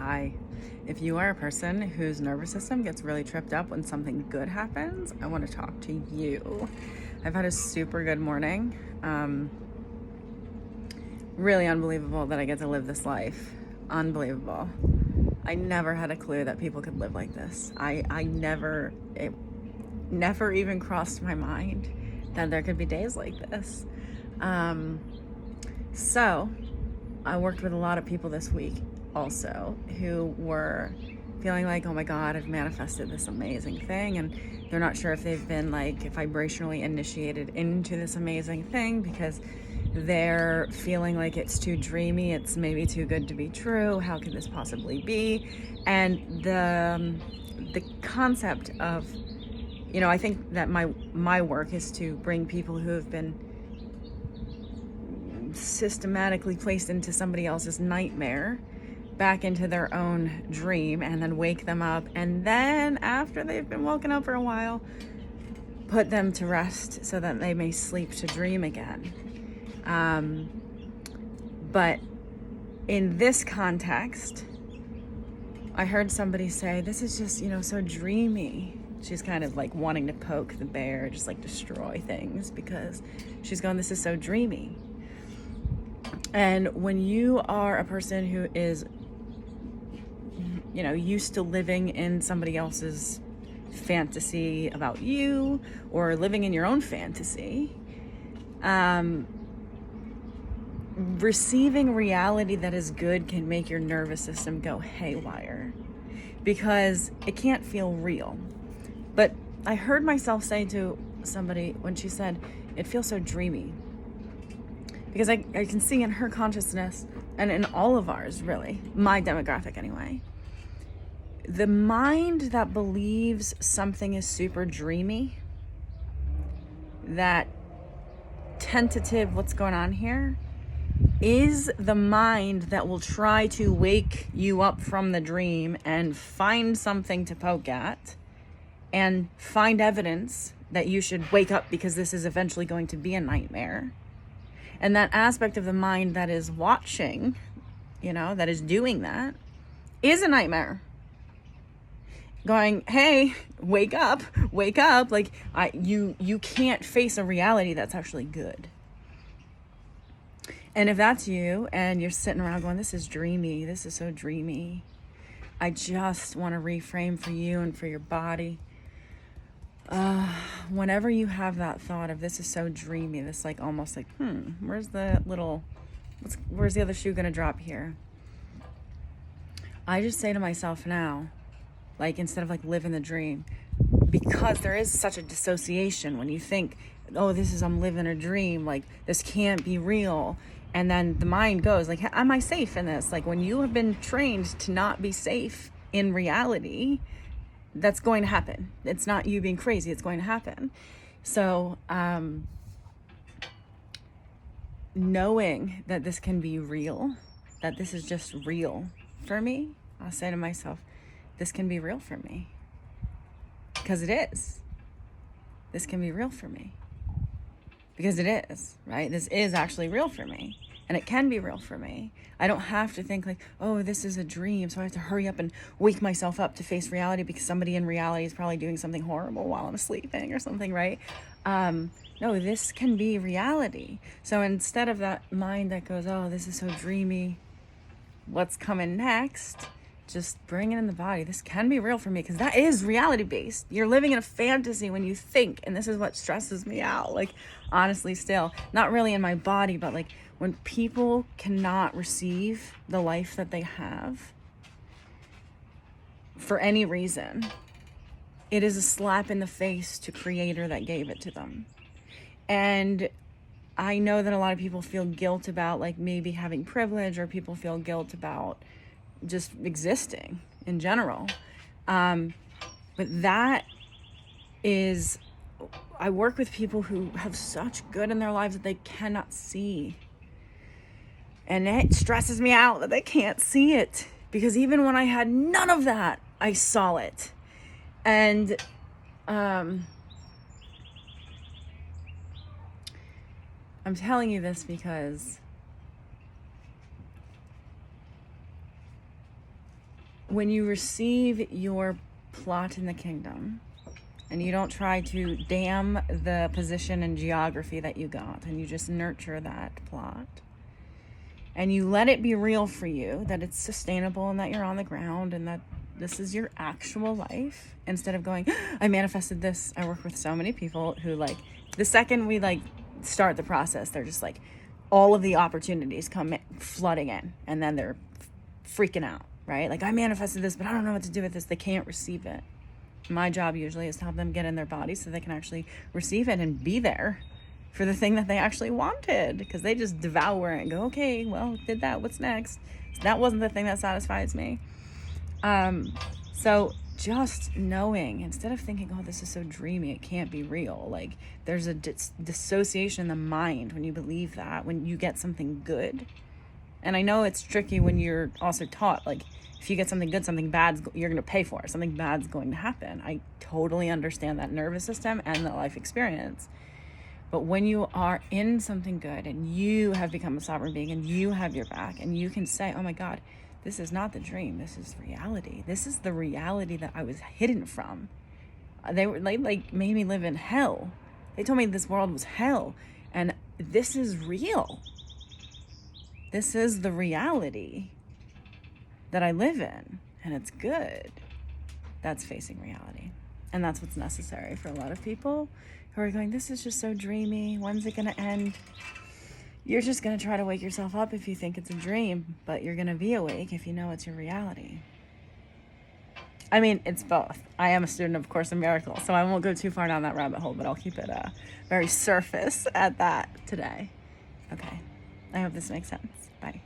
Hi. If you are a person whose nervous system gets really tripped up when something good happens, I want to talk to you. I've had a super good morning. Really unbelievable that I get to live this life. Unbelievable. I never had a clue that people could live like this. It never even crossed my mind that there could be days like this. So I worked with a lot of people this week also who were feeling like, oh my God, I've manifested this amazing thing. And they're not sure if they've been like vibrationally initiated into this amazing thing because they're feeling like it's too dreamy. It's maybe too good to be true. How could this possibly be? And the concept of, I think that my work is to bring people who have been systematically placed into somebody else's nightmare back into their own dream, and then wake them up, and then after they've been woken up for a while, put them to rest so that they may sleep to dream again. But in this context, I heard somebody say, this is just, so dreamy. She's kind of like wanting to poke the bear, just like destroy things, because she's going, this is so dreamy. And when you are a person who is, used to living in somebody else's fantasy about you, or living in your own fantasy, receiving reality that is good can make your nervous system go haywire because it can't feel real. But I heard myself say to somebody when she said, it feels so dreamy. Because I can see in her consciousness, and in all of ours, really, my demographic anyway, the mind that believes something is super dreamy, that tentative, what's going on here, is the mind that will try to wake you up from the dream and find something to poke at and find evidence that you should wake up because this is eventually going to be a nightmare. And that aspect of the mind that is watching, that is doing that, is a nightmare. Going, hey, wake up. Like, you can't face a reality that's actually good. And if that's you and you're sitting around going, this is dreamy, this is so dreamy, I just want to reframe for you and for your body. Whenever you have that thought of this is so dreamy, this like almost like, where's the other shoe gonna drop here? I just say to myself now, like, instead of like living the dream, because there is such a dissociation when you think, oh, I'm living a dream, like this can't be real. And then the mind goes like, am I safe in this? Like when you have been trained to not be safe in reality, that's going to happen. It's not you being crazy, it's going to happen. So knowing that this can be real, that this is just real for me, I'll say to myself, this can be real for me. Because it is. This can be real for me. Because it is, right? This is actually real for me. And it can be real for me. I don't have to think like, oh, this is a dream, so I have to hurry up and wake myself up to face reality because somebody in reality is probably doing something horrible while I'm sleeping or something, right? No, this can be reality. So instead of that mind that goes, oh, this is so dreamy, what's coming next? Just bring it in the body. This can be real for me because that is reality based. You're living in a fantasy when you think, and this is what stresses me out. Like, honestly, still, not really in my body, but like when people cannot receive the life that they have for any reason, it is a slap in the face to creator that gave it to them. And I know that a lot of people feel guilt about like maybe having privilege, or people feel guilt about just existing in general. But that is, I work with people who have such good in their lives that they cannot see. And it stresses me out that they can't see it, because even when I had none of that, I saw it. And I'm telling you this because, when you receive your plot in the kingdom, and you don't try to damn the position and geography that you got, and you just nurture that plot, and you let it be real for you, that it's sustainable and that you're on the ground and that this is your actual life, instead of going, I manifested this. I work with so many people who, like, the second we like start the process, they're just like, all of the opportunities come flooding in, and then they're freaking out, right? Like, I manifested this, but I don't know what to do with this. They can't receive it. My job usually is to help them get in their body so they can actually receive it and be there for the thing that they actually wanted, because they just devour it and go, okay, well, did that, what's next? So that wasn't the thing that satisfies me. So just knowing, instead of thinking, oh, this is so dreamy, it can't be real. Like, there's a dissociation in the mind when you believe that, when you get something good. And I know it's tricky when you're also taught, like, if you get something good, something bad, you're going to pay for it. Something bad's going to happen. I totally understand that nervous system and the life experience. But when you are in something good and you have become a sovereign being and you have your back and you can say, oh my God, this is not the dream. This is reality. This is the reality that I was hidden from. They were like made me live in hell. They told me this world was hell, and this is real. This is the reality that I live in, and it's good. That's facing reality. And that's what's necessary for a lot of people who are going, this is just so dreamy. When's it going to end? You're just going to try to wake yourself up if you think it's a dream, but you're going to be awake if you know it's your reality. I mean, it's both. I am a student of Course in Miracles, so I won't go too far down that rabbit hole, but I'll keep it very surface at that today. Okay. I hope this makes sense. Bye.